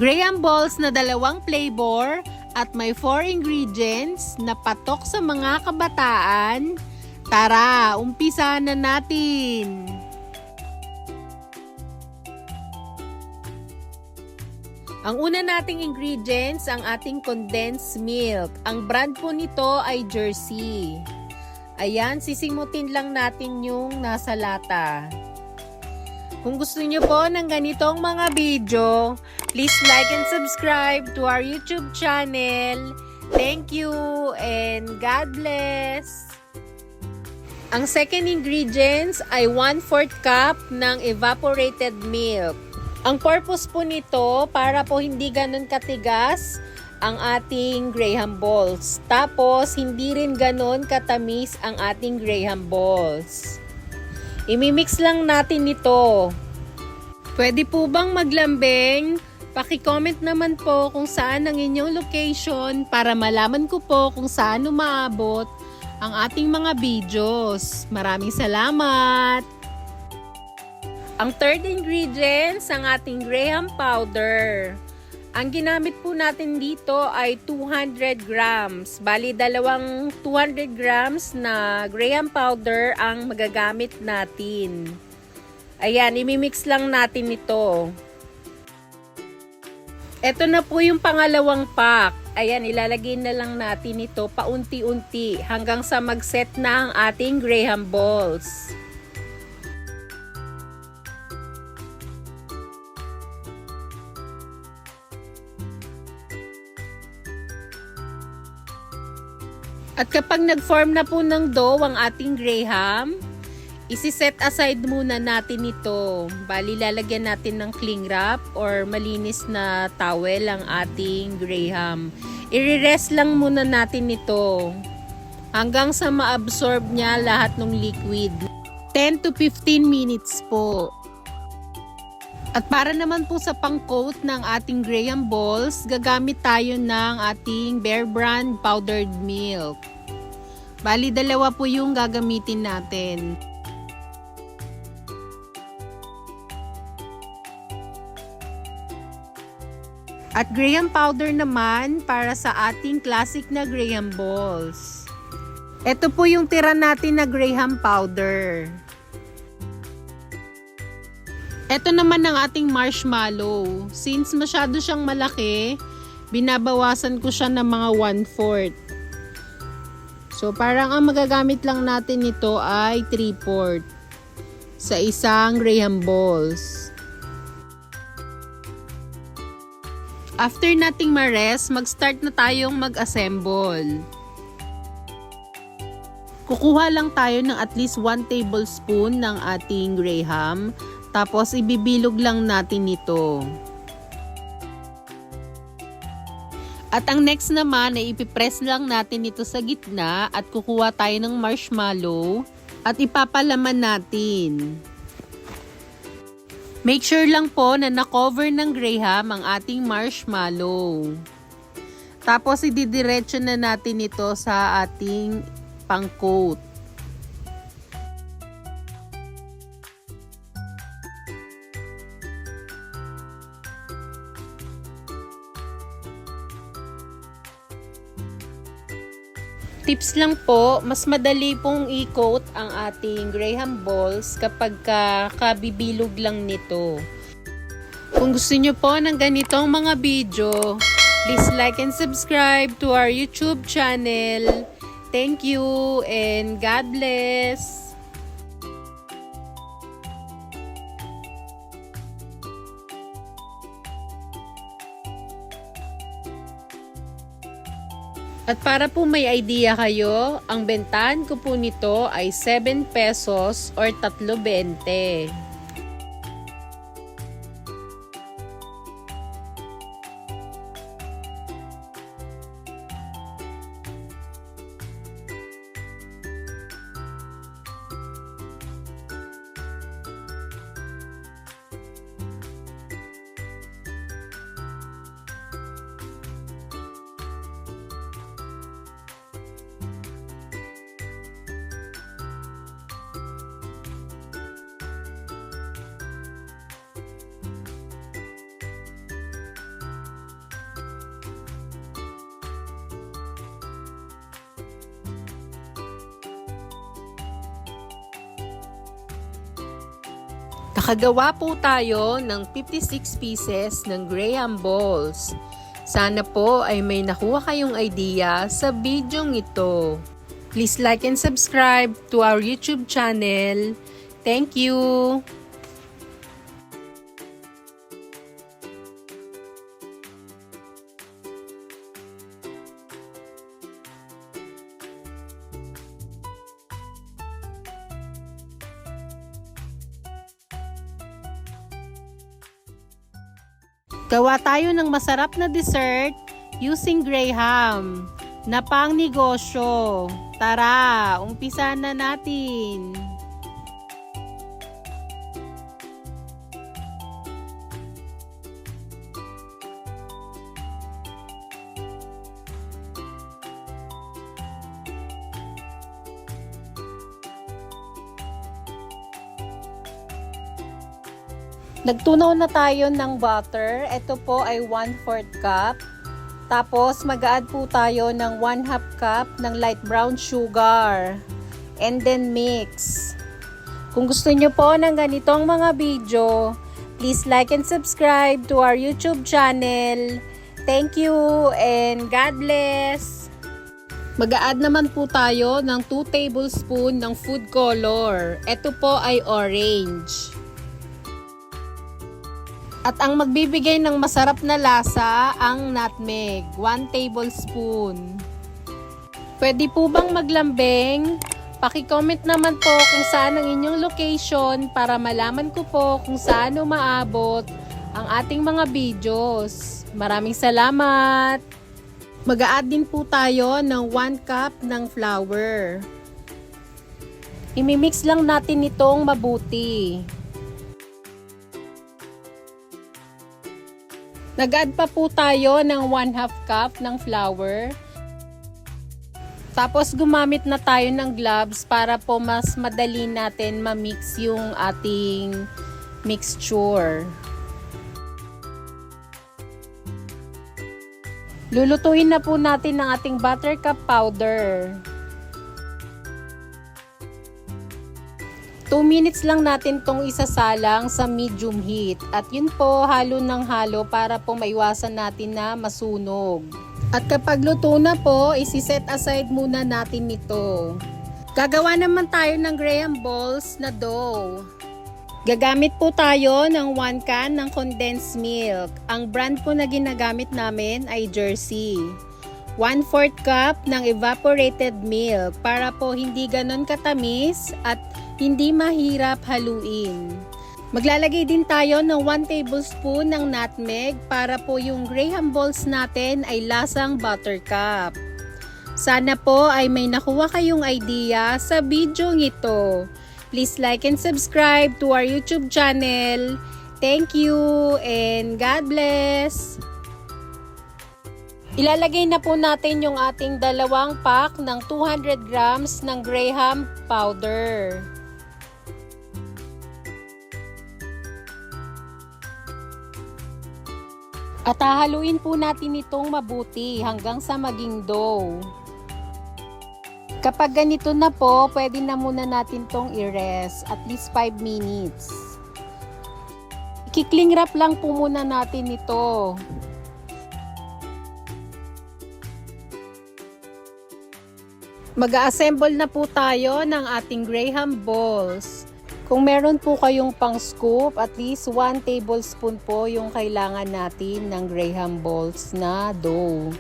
Graham balls na 2 flavor at may 4 ingredients na patok sa mga kabataan. Tara, umpisa na natin! Ang una nating ingredients, ang ating condensed milk. Ang brand po nito ay Jersey. Ayan, sisimutin lang natin yung nasa lata. Kung gusto niyo po ng ganitong mga video, please like and subscribe to our YouTube channel. Thank you and God bless! Ang second ingredients ay 1/4 cup ng evaporated milk. Ang purpose po nito para po hindi ganun katigas ang ating Graham balls. Tapos hindi rin ganun katamis ang ating Graham balls. Imimix lang natin ito. Pwede po bang maglambing? Paki-comment naman po kung saan ang inyong location para malaman ko po kung saan umaabot ang ating mga videos. Maraming salamat! Ang third ingredients, ang ating Graham powder. Ang ginamit po natin dito ay 200 grams. Bali, 200 grams na Graham powder ang magagamit natin. Ayan, imimix lang natin ito. Ito na po yung pangalawang pack. Ayan, ilalagay na lang natin ito paunti-unti hanggang sa mag-set na ang ating Graham balls. At kapag nag-form na po ng dough ang ating Graham, isi-set aside muna natin ito. Bali, lalagyan natin ng cling wrap or malinis na towel ang ating Graham. I-rest lang muna natin ito hanggang sa ma-absorb niya lahat ng liquid. 10 to 15 minutes po. At para naman po sa pang-coat ng ating Graham balls, gagamit tayo ng ating Bear Brand powdered milk. Bali, 2 po yung gagamitin natin. At Graham powder naman para sa ating classic na Graham balls. Ito po yung tira natin na Graham powder. Ito naman ang ating marshmallow. Since masyado siyang malaki, binabawasan ko siya ng mga 1/4. So, parang ang magagamit lang natin nito ay 3/4 sa isang Graham balls. After nating ma-rest, mag-start na tayong mag-assemble. Kukuha lang tayo ng at least 1 tablespoon ng ating Graham. Tapos, ibibilog lang natin ito. At ang next naman ay ipipress lang natin ito sa gitna at kukuha tayo ng marshmallow at ipapalaman natin. Make sure lang po na na-cover ng Graham ang ating marshmallow. Tapos ididiretso na natin ito sa ating pang-coat. Tips lang po, mas madali pong i-coat ang ating Graham balls kapag kabibilog lang nito. Kung gusto nyo po ng ganitong mga video, please like and subscribe to our YouTube channel. Thank you and God bless! At para po may idea kayo, ang bentahan ko po nito ay 7 pesos or 3.20. Nakagawa po tayo ng 56 pieces ng Graham balls. Sana po ay may nakuha kayong idea sa bidyong ito. Please like and subscribe to our YouTube channel. Thank you! Gawa tayo ng masarap na dessert using Graham na pang negosyo. Tara, umpisa na natin. Nagtunaw na tayo ng butter. Ito po ay 1/4 cup. Tapos mag-add po tayo ng 1/2 cup ng light brown sugar. And then mix. Kung gusto nyo po ng ganitong mga video, please like and subscribe to our YouTube channel. Thank you and God bless! Mag-a-add naman po tayo ng 2 tablespoon ng food color. Ito po ay orange. At ang magbibigay ng masarap na lasa, ang nutmeg, 1 tablespoon. Pwede po bang maglambing? Paki-comment naman po kung saan ang inyong location para malaman ko po kung saan umaabot ang ating mga videos. Maraming salamat! Mag-a-add din po tayo ng 1 cup ng flour. Imimix lang natin itong mabuti. Nag-add pa po tayo ng 1/2 cup ng flour. Tapos gumamit na tayo ng gloves para po mas madali natin ma-mix yung ating mixture. Lulutuin na po natin ang ating buttercup powder. 2 minutes lang natin tong isasalang sa medium heat. At yun po, halo ng halo para po maiwasan natin na masunog. At kapag luto na po, isi-set aside muna natin ito. Gagawa naman tayo ng Graham balls na dough. Gagamit po tayo ng 1 can ng condensed milk. Ang brand po na ginagamit namin ay Jersey. 1/4 cup ng evaporated milk para po hindi ganon katamis at hindi mahirap haluin. Maglalagay din tayo ng 1 tablespoon ng nutmeg para po yung Graham balls natin ay lasang buttercup. Sana po ay may nakuha kayong idea sa video ito. Please like and subscribe to our YouTube channel. Thank you and God bless! Ilalagay na po natin yung ating 2 pack ng 200 grams ng Graham powder. At hahaluin po natin itong mabuti hanggang sa maging dough. Kapag ganito na po, pwede na muna natin itong i-rest at least 5 minutes. I-cling wrap lang po muna natin ito. Mag-a-assemble na po tayo ng ating Graham balls. Kung meron po kayong pang scoop, at least 1 tablespoon po yung kailangan natin ng Graham balls na dough.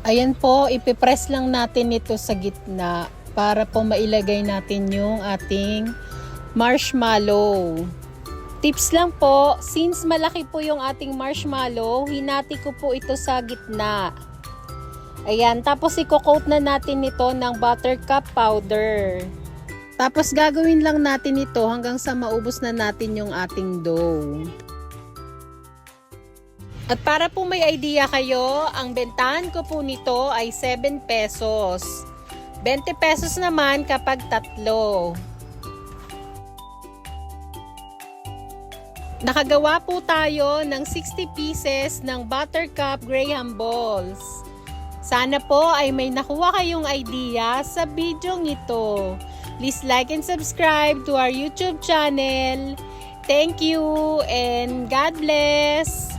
Ayan po, ipipress lang natin ito sa gitna para po mailagay natin yung ating marshmallow. Tips lang po, since malaki po yung ating marshmallow, hinati ko po ito sa gitna. Ayan, tapos i-coat na natin ito ng buttercup powder. Tapos gagawin lang natin ito hanggang sa maubos na natin yung ating dough. At para po may idea kayo, ang bentahan ko po nito ay 7 pesos. 20 pesos naman kapag tatlo. Nakagawa po tayo ng 60 pieces ng buttercup Graham balls. Sana po ay may nakuha kayong idea sa bidyong ito. Please like and subscribe to our YouTube channel. Thank you and God bless!